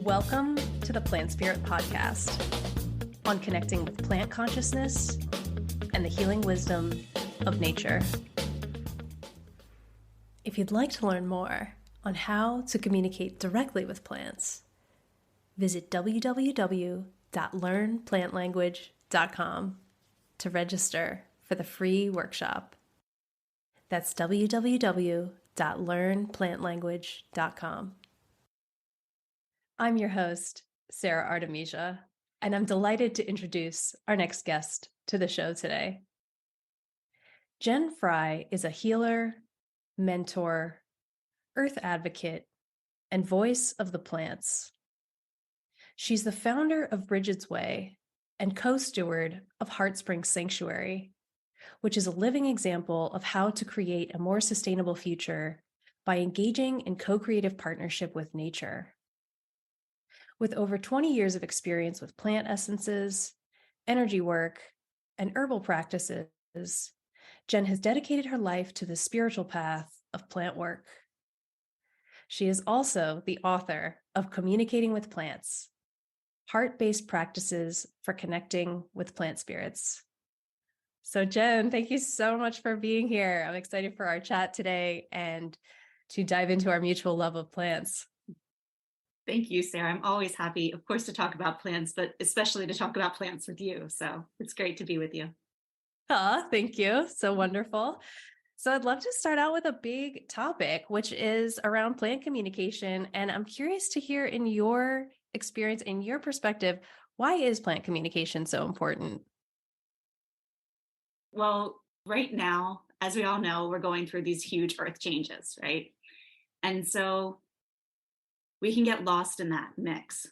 Welcome to the Plant Spirit Podcast on connecting with plant consciousness and the healing wisdom of nature. If you'd like to learn more on how to communicate directly with plants, visit www.learnplantlanguage.com to register for the free workshop. That's www.learnplantlanguage.com. I'm your host, Sara Artemisia, and I'm delighted to introduce our next guest to the show today. Jen Frey is a healer, mentor, earth advocate, and voice of the plants. She's the founder of Brigid's Way and co-steward of Heartspring Sanctuary, which is a living example of how to create a more sustainable future by engaging in co-creative partnership with nature. With over 20 years of experience with plant essences, energy work, and herbal practices, Jen has dedicated her life to the spiritual path of plant work. She is also the author of Communicating with Plants, Heart-Based Practices for Connecting with Plant Spirits. So Jen, thank you so much for being here. I'm excited for our chat today and to dive into our mutual love of plants. Thank you, Sarah. I'm always happy, of course, to talk about plants, but especially to talk about plants with you. So it's great to be with you. Thank you. So wonderful. So I'd love to start out with a big topic, which is around plant communication. And I'm curious to hear, in your experience, in your perspective, why is plant communication so important? Well, right now, as we all know, we're going through these huge earth changes, right? And so we can get lost in that mix.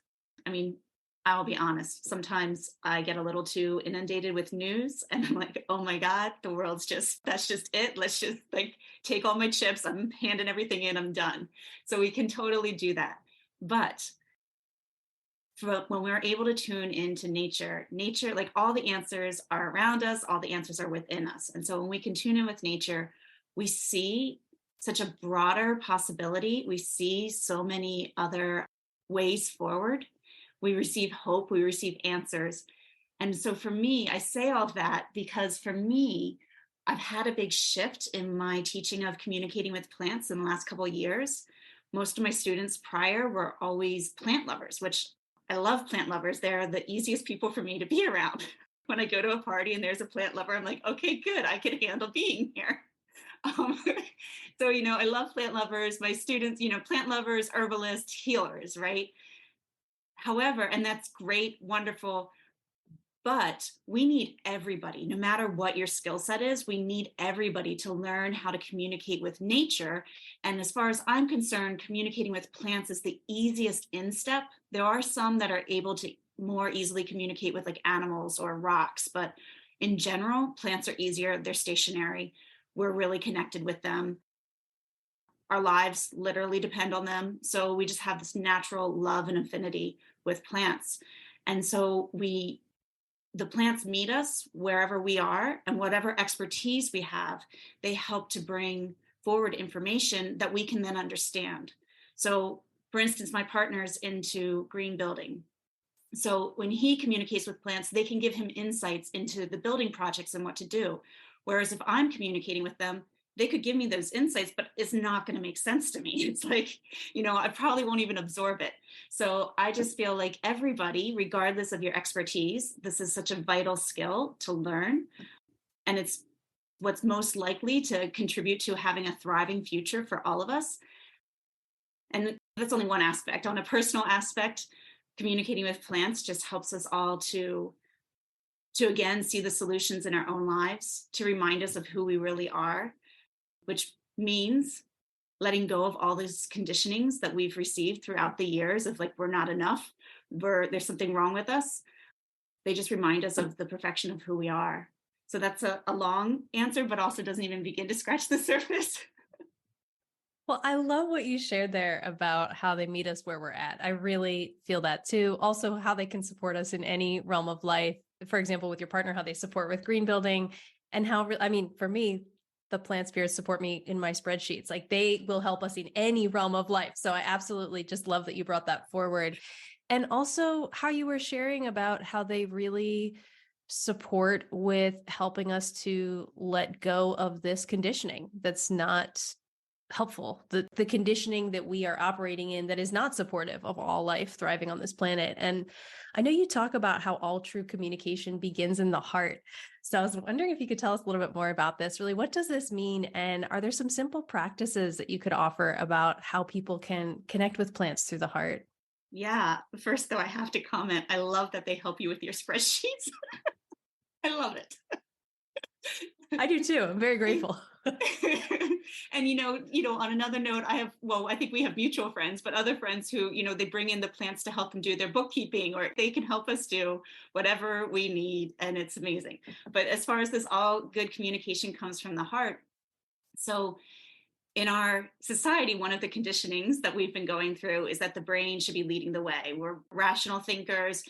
I mean, I'll be honest, sometimes I get a little too inundated with news and I'm like, oh my God, the world's that's just it. Let's just take all my chips. I'm handing everything in, I'm done. So we can totally do that. But when we're able to tune into nature, like all the answers are around us, all the answers are within us. And so when we can tune in with nature, we see such a broader possibility. We see so many other ways forward. We receive hope, we receive answers. And so for me, I say all of that because for me, I've had a big shift in my teaching of communicating with plants in the last couple of years. Most of my students prior were always plant lovers, which I love plant lovers. They're the easiest people for me to be around. When I go to a party and there's a plant lover, I'm like, okay, good, I can handle being here. So, I love plant lovers, my students, plant lovers, herbalists, healers, right? However, and that's great, wonderful, but we need everybody, no matter what your skill set is, we need everybody to learn how to communicate with nature. And as far as I'm concerned, communicating with plants is the easiest instep. There are some that are able to more easily communicate with like animals or rocks, but in general, plants are easier, they're stationary. We're really connected with them. Our lives literally depend on them. So we just have this natural love and affinity with plants. And so the plants meet us wherever we are, and whatever expertise we have, they help to bring forward information that we can then understand. So for instance, my partner's into green building. So when he communicates with plants, they can give him insights into the building projects and what to do. Whereas if I'm communicating with them, they could give me those insights, but it's not going to make sense to me. It's like, I probably won't even absorb it. So I just feel like everybody, regardless of your expertise, this is such a vital skill to learn. And it's what's most likely to contribute to having a thriving future for all of us. And that's only one aspect. On a personal aspect, communicating with plants just helps us all to again, see the solutions in our own lives, to remind us of who we really are, which means letting go of all these conditionings that we've received throughout the years of like, we're not enough, there's something wrong with us. They just remind us of the perfection of who we are. So that's a long answer, but also doesn't even begin to scratch the surface. Well, I love what you shared there about how they meet us where we're at. I really feel that too. Also, how they can support us in any realm of life. For example, with your partner, how they support with green building, and how, for me, the plant spirits support me in my spreadsheets. Like they will help us in any realm of life. So I absolutely just love that you brought that forward. And also how you were sharing about how they really support with helping us to let go of this conditioning that's not helpful, the conditioning that we are operating in that is not supportive of all life thriving on this planet. And I know you talk about how all true communication begins in the heart. So I was wondering if you could tell us a little bit more about this. Really, what does this mean? And are there some simple practices that you could offer about how people can connect with plants through the heart? Yeah. First, though, I have to comment. I love that they help you with your spreadsheets. I love it. I do too. I'm very grateful. And on another note, I think we have mutual friends, but other friends who, they bring in the plants to help them do their bookkeeping, or they can help us do whatever we need. And it's amazing. But as far as this, all good communication comes from the heart. So in our society, one of the conditionings that we've been going through is that the brain should be leading the way. We're rational thinkers.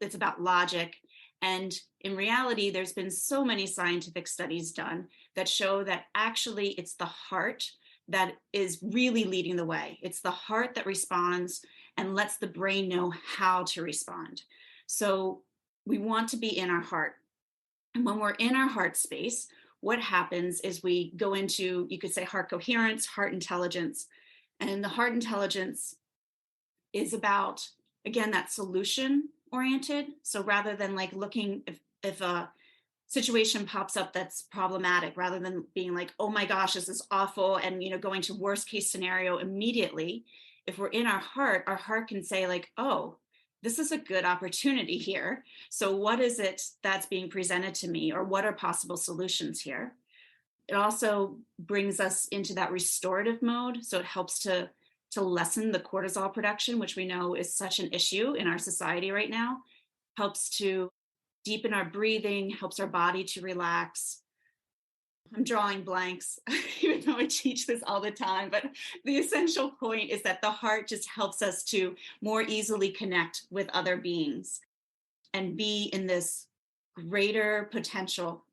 It's about logic. And in reality, there's been so many scientific studies done that show that actually it's the heart that is really leading the way. It's the heart that responds and lets the brain know how to respond. So we want to be in our heart. And when we're in our heart space, what happens is we go into, you could say, heart coherence, heart intelligence. And the heart intelligence is about, again, that solution oriented. So rather than like looking if a situation pops up that's problematic, rather than being like, oh my gosh, this is awful, and going to worst case scenario immediately, if we're in our heart can say like, oh, this is a good opportunity here. So what is it that's being presented to me, or what are possible solutions here? It also brings us into that restorative mode. So it helps to lessen the cortisol production, which we know is such an issue in our society right now. Helps to deepen our breathing, helps our body to relax. I'm drawing blanks, even though I teach this all the time, but the essential point is that the heart just helps us to more easily connect with other beings and be in this greater potential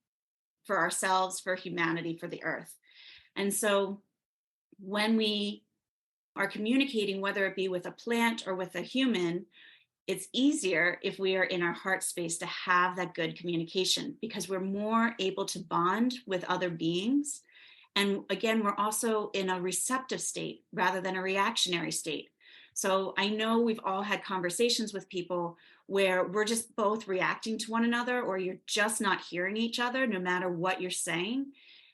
for ourselves, for humanity, for the earth. And so when we are communicating, whether it be with a plant or with a human, it's easier if we are in our heart space to have that good communication, because we're more able to bond with other beings. And again, we're also in a receptive state rather than a reactionary state. So I know we've all had conversations with people where we're just both reacting to one another, or you're just not hearing each other no matter what you're saying.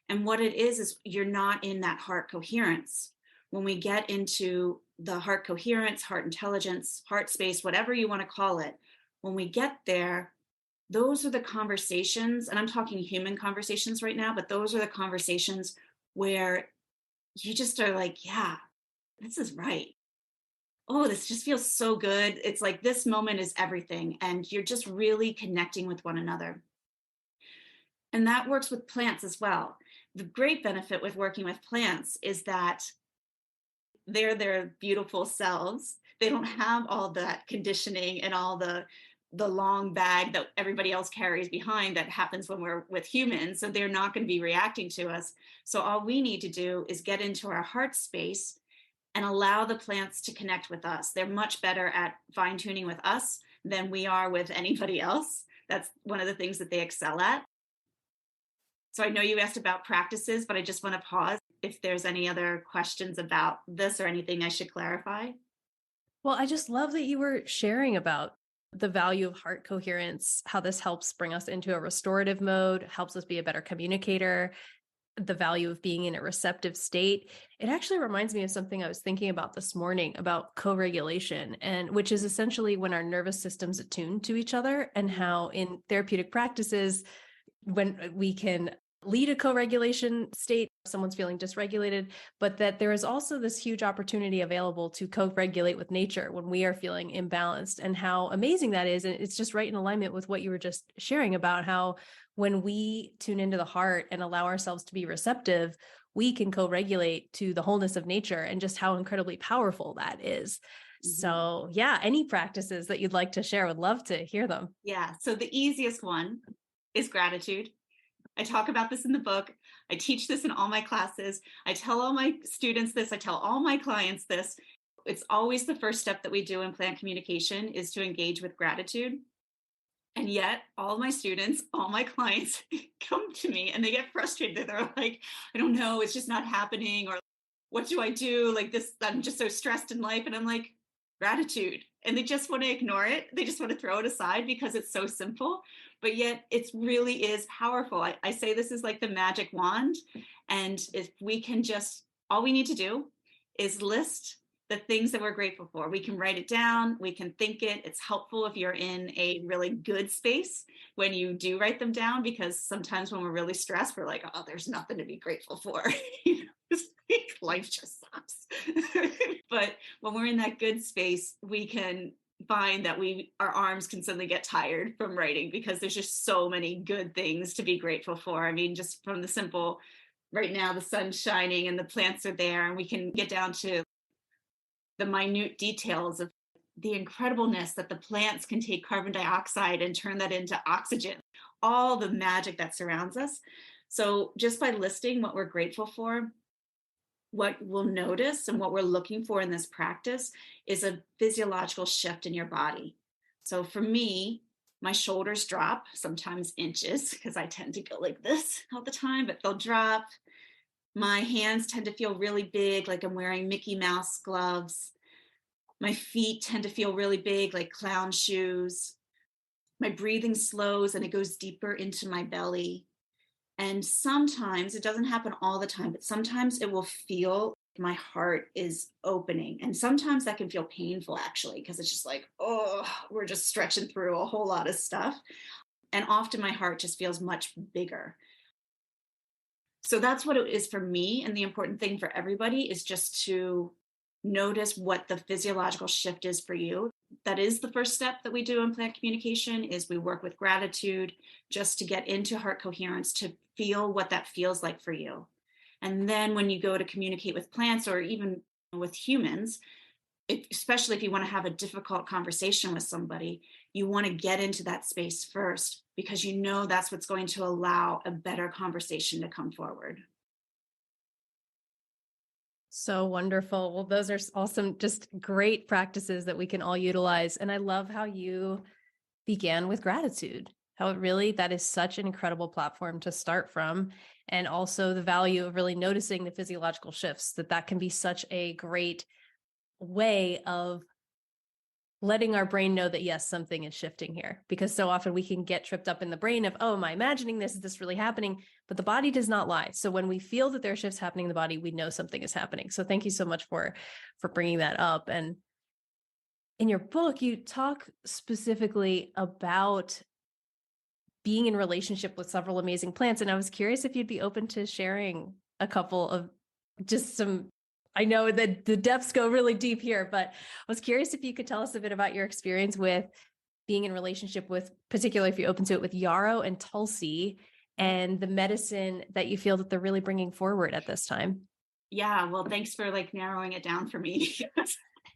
And what it is you're not in that heart coherence. When we get into the heart coherence, heart intelligence, heart space, whatever you want to call it, when we get there, those are the conversations, and I'm talking human conversations right now, but those are the conversations where you just are like, yeah, this is right. Oh, this just feels so good. It's like this moment is everything. And you're just really connecting with one another. And that works with plants as well. The great benefit with working with plants is that they're their beautiful selves. They don't have all that conditioning and all the long bag that everybody else carries behind that happens when we're with humans. So they're not going to be reacting to us. So all we need to do is get into our heart space and allow the plants to connect with us. They're much better at fine tuning with us than we are with anybody else. That's one of the things that they excel at. So I know you asked about practices, but I just want to pause if there's any other questions about this or anything I should clarify. Well, I just love that you were sharing about the value of heart coherence, how this helps bring us into a restorative mode, helps us be a better communicator, the value of being in a receptive state. It actually reminds me of something I was thinking about this morning about co-regulation, and which is essentially when our nervous systems attune to each other, and how in therapeutic practices, when we can lead a co-regulation state, someone's feeling dysregulated, but that there is also this huge opportunity available to co-regulate with nature when we are feeling imbalanced, and how amazing that is. And it's just right in alignment with what you were just sharing about how when we tune into the heart and allow ourselves to be receptive, we can co-regulate to the wholeness of nature, and just how incredibly powerful that is. Mm-hmm. So yeah, any practices that you'd like to share, would love to hear them. Yeah. So the easiest one is gratitude. I talk about this in the book. I teach this in all my classes. I tell all my students this. I tell all my clients this. It's always the first step that we do in plant communication is to engage with gratitude. And yet all my students, all my clients come to me and they get frustrated. They're like, I don't know, it's just not happening. Or what do I do? Like this, I'm just so stressed in life. And I'm like, gratitude. And they just want to ignore it. They just want to throw it aside because it's so simple, but yet it really is powerful. I say this is like the magic wand. And if we can just, all we need to do is list the things that we're grateful for. We can write it down. We can think it. It's helpful if you're in a really good space when you do write them down, because sometimes when we're really stressed, we're like, oh, there's nothing to be grateful for. Life just sucks. But when we're in that good space, we can find that our arms can suddenly get tired from writing because there's just so many good things to be grateful for. I mean, just from the simple, right now the sun's shining and the plants are there, and we can get down to the minute details of the incredibleness that the plants can take carbon dioxide and turn that into oxygen, all the magic that surrounds us. So just by listing what we're grateful for, what we'll notice and what we're looking for in this practice is a physiological shift in your body. So for me, my shoulders drop, sometimes inches, because I tend to go like this all the time, but they'll drop. My hands tend to feel really big, like I'm wearing Mickey Mouse gloves. My feet tend to feel really big, like clown shoes. My breathing slows and it goes deeper into my belly. And sometimes, it doesn't happen all the time, but sometimes it will feel my heart is opening. And sometimes that can feel painful, actually, because it's just like, oh, we're just stretching through a whole lot of stuff. And often my heart just feels much bigger. So that's what it is for me. And the important thing for everybody is just to notice what the physiological shift is for you. That is the first step that we do in plant communication, is we work with gratitude just to get into heart coherence, to feel what that feels like for you. And then when you go to communicate with plants or even with humans, especially if you want to have a difficult conversation with somebody, you want to get into that space first, because you know that's what's going to allow a better conversation to come forward. So wonderful. Well, those are awesome, just great practices that we can all utilize. And I love how you began with gratitude, how it really, that is such an incredible platform to start from. And also the value of really noticing the physiological shifts, that can be such a great way of letting our brain know that, yes, something is shifting here, because so often we can get tripped up in the brain of, oh, am I imagining this? Is this really happening? But the body does not lie. So when we feel that there are shifts happening in the body, we know something is happening. So thank you so much for bringing that up. And in your book, you talk specifically about being in relationship with several amazing plants. And I was curious if you'd be open to sharing a couple of just some, I know that the depths go really deep here, but I was curious if you could tell us a bit about your experience with being in relationship with, particularly if you're open to it, with Yarrow and Tulsi, and the medicine that you feel that they're really bringing forward at this time. Yeah, well, thanks for like narrowing it down for me.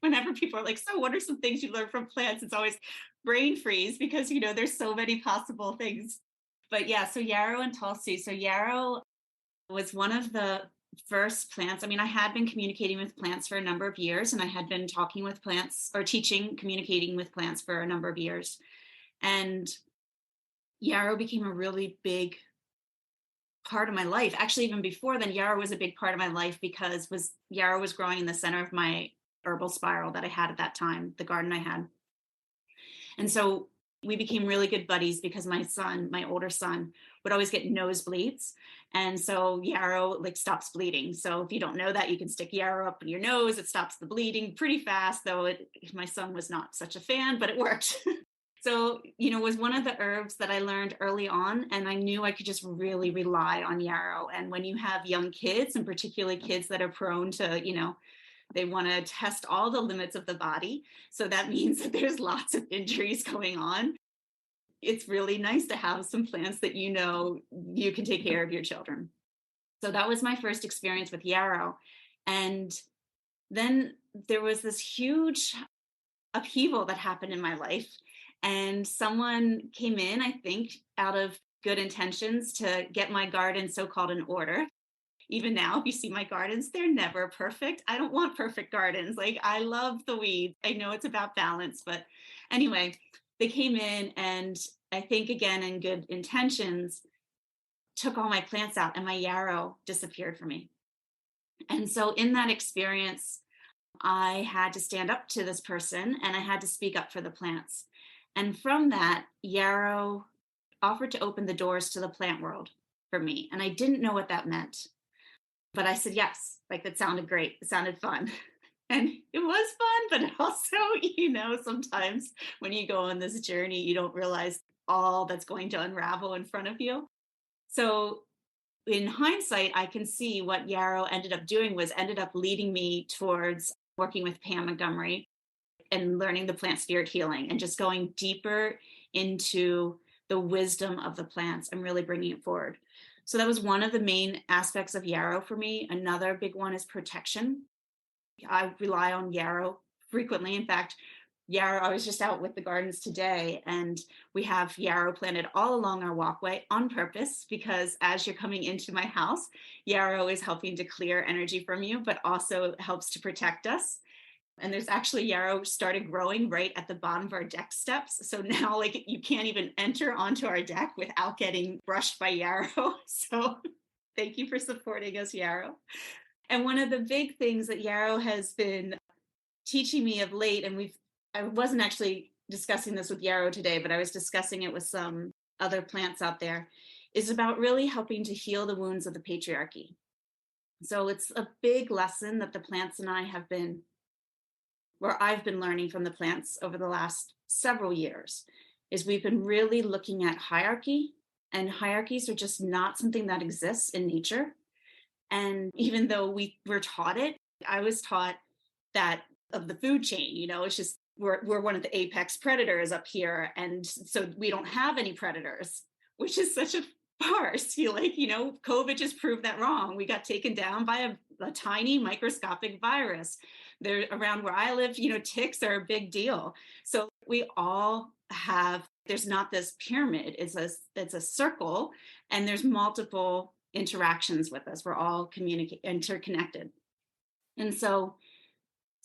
Whenever people are like, so what are some things you learned from plants? It's always brain freeze, because, you know, there's so many possible things. But yeah, so Yarrow and Tulsi. So Yarrow was one of the first plants. I mean, I had been communicating with plants for a number of years, and I had been talking with plants or teaching, communicating with plants for a number of years. And Yarrow became a really big part of my life. Actually, even before then, Yarrow was a big part of my life, because Yarrow was growing in the center of my herbal spiral that I had at that time, the garden I had. And so we became really good buddies, because my older son, would always get nosebleeds. And so Yarrow like stops bleeding. So if you don't know that, you can stick Yarrow up in your nose. It stops the bleeding pretty fast, though my son was not such a fan, but it worked. So, you know, it was one of the herbs that I learned early on, and I knew I could just really rely on Yarrow. And when you have young kids, and particularly kids that are prone to, you know, they want to test all the limits of the body. So that means that there's lots of injuries going on. It's really nice to have some plants that, you know, you can take care of your children. So that was my first experience with Yarrow. And then there was this huge upheaval that happened in my life. And someone came in, I think, out of good intentions to get my garden so-called in order. Even now, if you see my gardens, they're never perfect. I don't want perfect gardens. Like, I love the weeds. I know it's about balance, but anyway, they came in and I think, again, in good intentions, took all my plants out and my yarrow disappeared for me. And so in that experience, I had to stand up to this person and I had to speak up for the plants. And from that, Yarrow offered to open the doors to the plant world for me. And I didn't know what that meant, but I said yes. Like, that sounded great. It sounded fun. And it was fun, but also, sometimes when you go on this journey, you don't realize all that's going to unravel in front of you. So in hindsight, I can see what Yarrow ended up doing was ended up leading me towards working with Pam Montgomery and learning the plant spirit healing and just going deeper into the wisdom of the plants and really bringing it forward. So that was one of the main aspects of Yarrow for me. Another big one is protection. I rely on Yarrow frequently. In fact, Yarrow, I was just out with the gardens today and we have Yarrow planted all along our walkway on purpose, because as you're coming into my house, Yarrow is helping to clear energy from you, but also helps to protect us. And there's actually Yarrow started growing right at the bottom of our deck steps. So now, like, you can't even enter onto our deck without getting brushed by Yarrow. So thank you for supporting us, Yarrow. And one of the big things that Yarrow has been teaching me of late, and I wasn't actually discussing this with Yarrow today, but I was discussing it with some other plants out there, is about really helping to heal the wounds of the patriarchy. So it's a big lesson that the plants and I've been learning from the plants over the last several years, is we've been really looking at hierarchy, and hierarchies are just not something that exists in nature. And even though we were taught it, I was taught that of the food chain, it's just we're one of the apex predators up here, and so we don't have any predators, which is such a farce. COVID just proved that wrong. We got taken down by a tiny microscopic virus. There, around where I live, ticks are a big deal. So we all have. There's not this pyramid. It's a circle, and there's multiple interactions with us. We're all interconnected, and so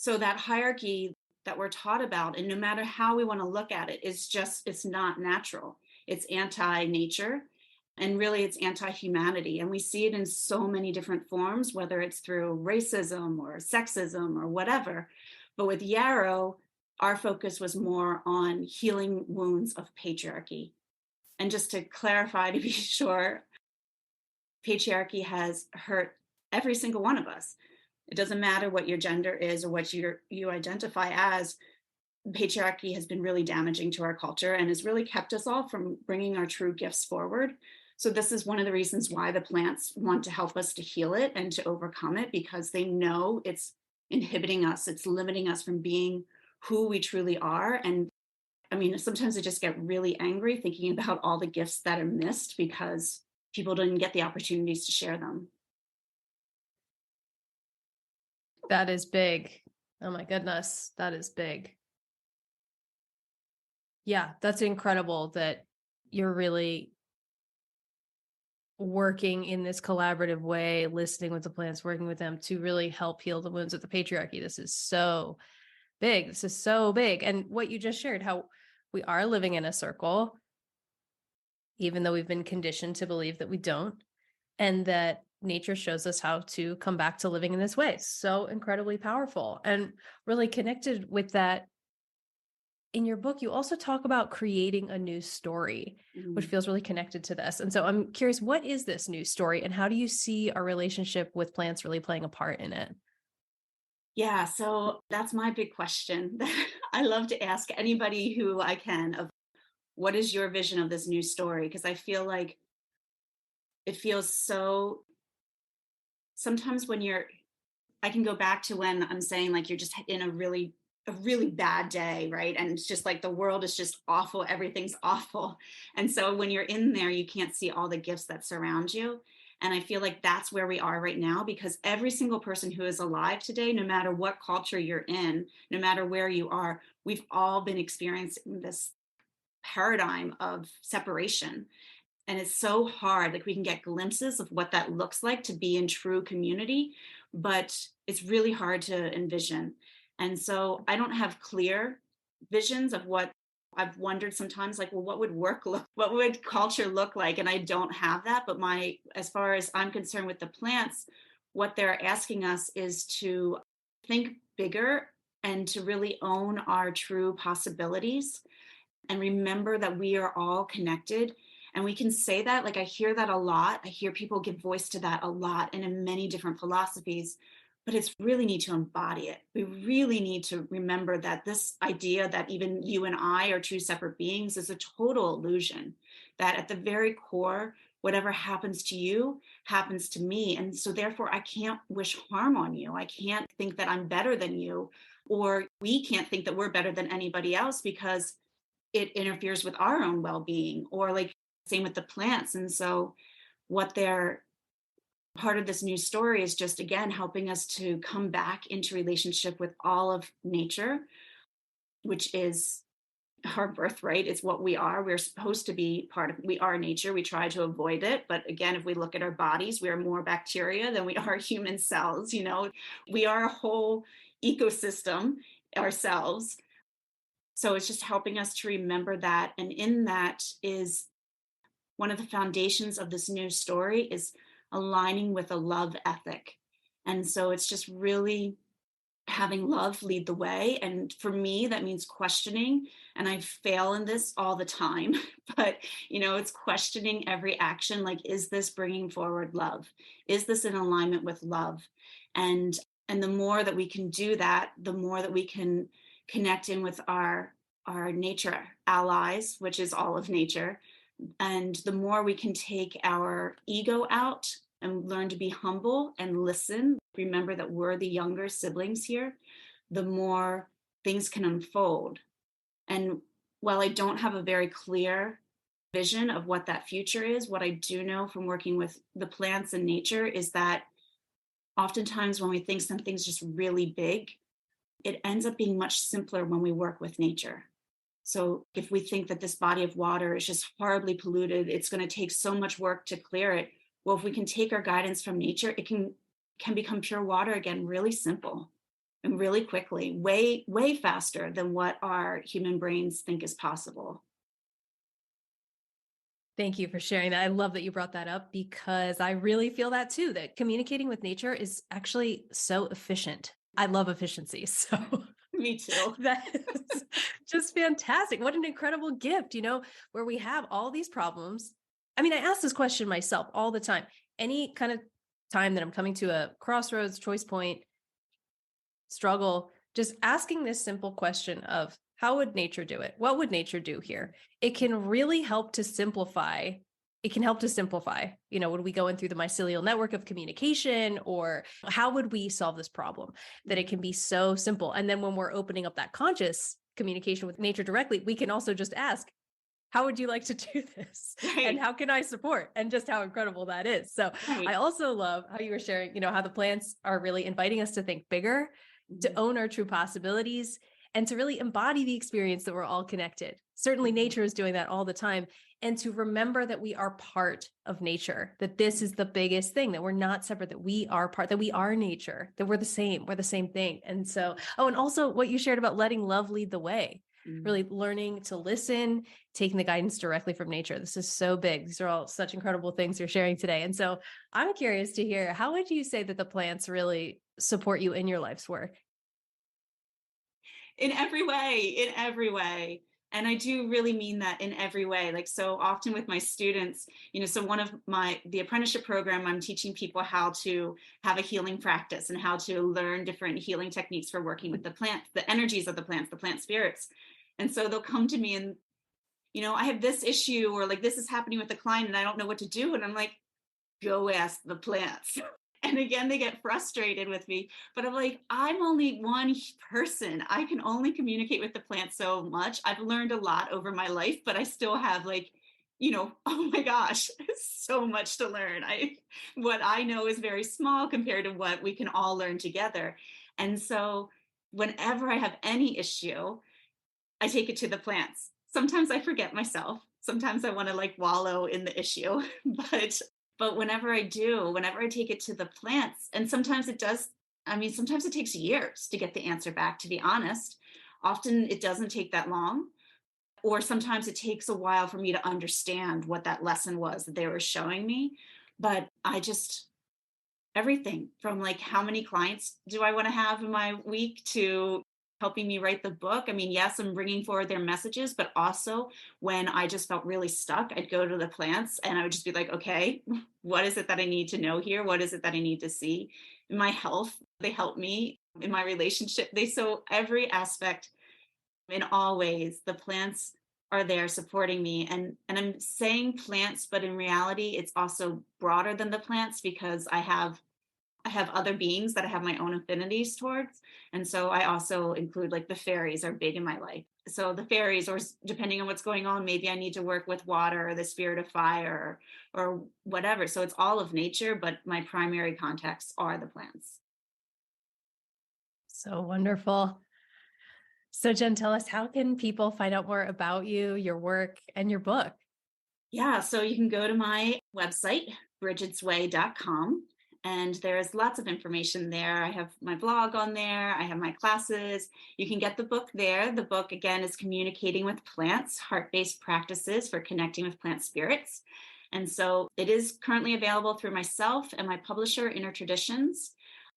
that hierarchy that we're taught about, and no matter how we want to look at it, it's not natural. It's anti-nature, and really it's anti-humanity. And we see it in so many different forms, whether it's through racism or sexism or whatever. But with Yarrow, our focus was more on healing wounds of patriarchy. And just to clarify, to be sure, patriarchy has hurt every single one of us. It doesn't matter what your gender is or what you identify as. Patriarchy has been really damaging to our culture and has really kept us all from bringing our true gifts forward. So this is one of the reasons why the plants want to help us to heal it and to overcome it, because they know it's inhibiting us. It's limiting us from being who we truly are. And I mean, sometimes I just get really angry thinking about all the gifts that are missed because people didn't get the opportunities to share them. That is big. Oh my goodness. That is big. Yeah, that's incredible that you're really working in this collaborative way, listening with the plants, working with them to really help heal the wounds of the patriarchy. This is so big. This is so big. And what you just shared, how we are living in a circle, even though we've been conditioned to believe that we don't, and that nature shows us how to come back to living in this way. So incredibly powerful, and really connected with that. In your book, you also talk about creating a new story, which feels really connected to this. And so I'm curious, what is this new story and how do you see our relationship with plants really playing a part in it? Yeah, so that's my big question. I love to ask anybody who I can of what is your vision of this new story? Because I feel like it feels so, sometimes I can go back to when I'm saying like you're just in a really bad day, right? And it's just like the world is just awful. Everything's awful. And so when you're in there, you can't see all the gifts that surround you. And I feel like that's where we are right now, because every single person who is alive today, no matter what culture you're in, no matter where you are, we've all been experiencing this paradigm of separation. And it's so hard. Like we can get glimpses of what that looks like to be in true community, but it's really hard to envision. And so I don't have clear visions of what I've wondered sometimes, like, well, what would culture look like? And I don't have that. But as far as I'm concerned with the plants, what they're asking us is to think bigger and to really own our true possibilities and remember that we are all connected. And we can say that, like I hear that a lot. I hear people give voice to that a lot and in many different philosophies, but it's really need to embody it. We really need to remember that this idea that even you and I are two separate beings is a total illusion, that at the very core, whatever happens to you happens to me. And so therefore I can't wish harm on you. I can't think that I'm better than you, or we can't think that we're better than anybody else because it interferes with our own well-being, or like same with the plants. And so what they're part of this new story is just, again, helping us to come back into relationship with all of nature, which is our birthright. It's what we are. We're supposed to be we are nature. We try to avoid it. But again, if we look at our bodies, we are more bacteria than we are human cells. We are a whole ecosystem ourselves. So it's just helping us to remember that. And in that is one of the foundations of this new story is aligning with a love ethic. And so it's just really having love lead the way. And for me, that means questioning. And I fail in this all the time, but it's questioning every action. Like, is this bringing forward love? Is this in alignment with love? And the more that we can do that, the more that we can connect in with our nature allies, which is all of nature. And the more we can take our ego out and learn to be humble and listen, remember that we're the younger siblings here, the more things can unfold. And while I don't have a very clear vision of what that future is, what I do know from working with the plants and nature is that oftentimes when we think something's just really big, it ends up being much simpler when we work with nature. So if we think that this body of water is just horribly polluted, it's going to take so much work to clear it. Well, if we can take our guidance from nature, it can become pure water again, really simple and really quickly, way, way faster than what our human brains think is possible. Thank you for sharing that. I love that you brought that up because I really feel that too, that communicating with nature is actually so efficient. I love efficiency. So Me too. That is just fantastic. What an incredible gift, where we have all these problems. I mean, I ask this question myself all the time. Any kind of time that I'm coming to a crossroads, choice point, struggle, just asking this simple question of how would nature do it? What would nature do here? It can really help to simplify. It can help to simplify, would we go in through the mycelial network of communication, or how would we solve this problem? That it can be so simple. And then when we're opening up that conscious communication with nature directly, we can also just ask, how would you like to do this? Right. And how can I support? And just how incredible that is. So I also love how you were sharing, how the plants are really inviting us to think bigger, to own our true possibilities, and to really embody the experience that we're all connected. Certainly nature is doing that all the time. And to remember that we are part of nature, that this is the biggest thing, that we're not separate, that we are part, that we are nature, that we're the same thing. And so, and also what you shared about letting love lead the way, really learning to listen, taking the guidance directly from nature. This is so big. These are all such incredible things you're sharing today. And so I'm curious to hear, how would you say that the plants really support you in your life's work? In every way. And I do really mean that, in every way. Like, so often with my students, so one of the apprenticeship program, I'm teaching people how to have a healing practice and how to learn different healing techniques for working with the plants, the energies of the plants, the plant spirits. And so they'll come to me and, I have this issue, or like, this is happening with a client and I don't know what to do. And I'm like, go ask the plants. And again, they get frustrated with me, but I'm like, I'm only one person. I can only communicate with the plant so much. I've learned a lot over my life, but I still have oh my gosh, so much to learn. What I know is very small compared to what we can all learn together. And so whenever I have any issue, I take it to the plants. Sometimes I forget myself. Sometimes I want to like wallow in the issue, but whenever I do, whenever I take it to the plants, and sometimes it does, I mean, sometimes it takes years to get the answer back, to be honest. Often it doesn't take that long, or sometimes it takes a while for me to understand what that lesson was that they were showing me. But I just, everything from like how many clients do I want to have in my week to helping me write the book. I mean, yes, I'm bringing forward their messages, but also when I just felt really stuck, I'd go to the plants and I would just be like, okay, what is it that I need to know here? What is it that I need to see? In my health, they help me. In my relationship, so every aspect, in all ways, the plants are there supporting me. And I'm saying plants, but in reality, it's also broader than the plants because I have other beings that I have my own affinities towards. And so I also include like the fairies are big in my life. So the fairies, or depending on what's going on, maybe I need to work with water or the spirit of fire or whatever. So it's all of nature, but my primary contexts are the plants. So wonderful. So Jen, tell us, how can people find out more about you, your work, and your book? Yeah, so you can go to my website, brigidsway.com. And there's lots of information there. I have my blog on there. I have my classes. You can get the book there. The book, again, is Communicating with Plants, Heart-Based Practices for Connecting with Plant Spirits. And so it is currently available through myself and my publisher, Inner Traditions.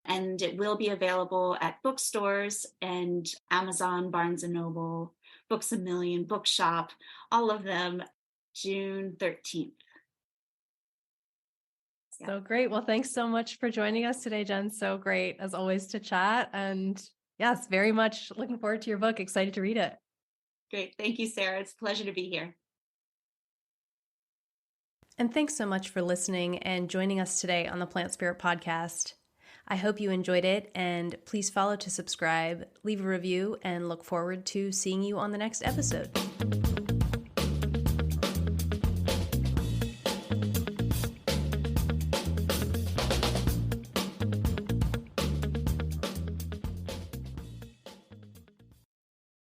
And it will be available at bookstores and Amazon, Barnes & Noble, Books A Million, Bookshop, all of them, June 13th. So great. Well, thanks so much for joining us today, Jen. So great, as always, to chat. And yes, very much looking forward to your book. Excited to read it. Great. Thank you, Sarah. It's a pleasure to be here. And thanks so much for listening and joining us today on the Plant Spirit Podcast. I hope you enjoyed it, and please follow to subscribe, leave a review, and look forward to seeing you on the next episode.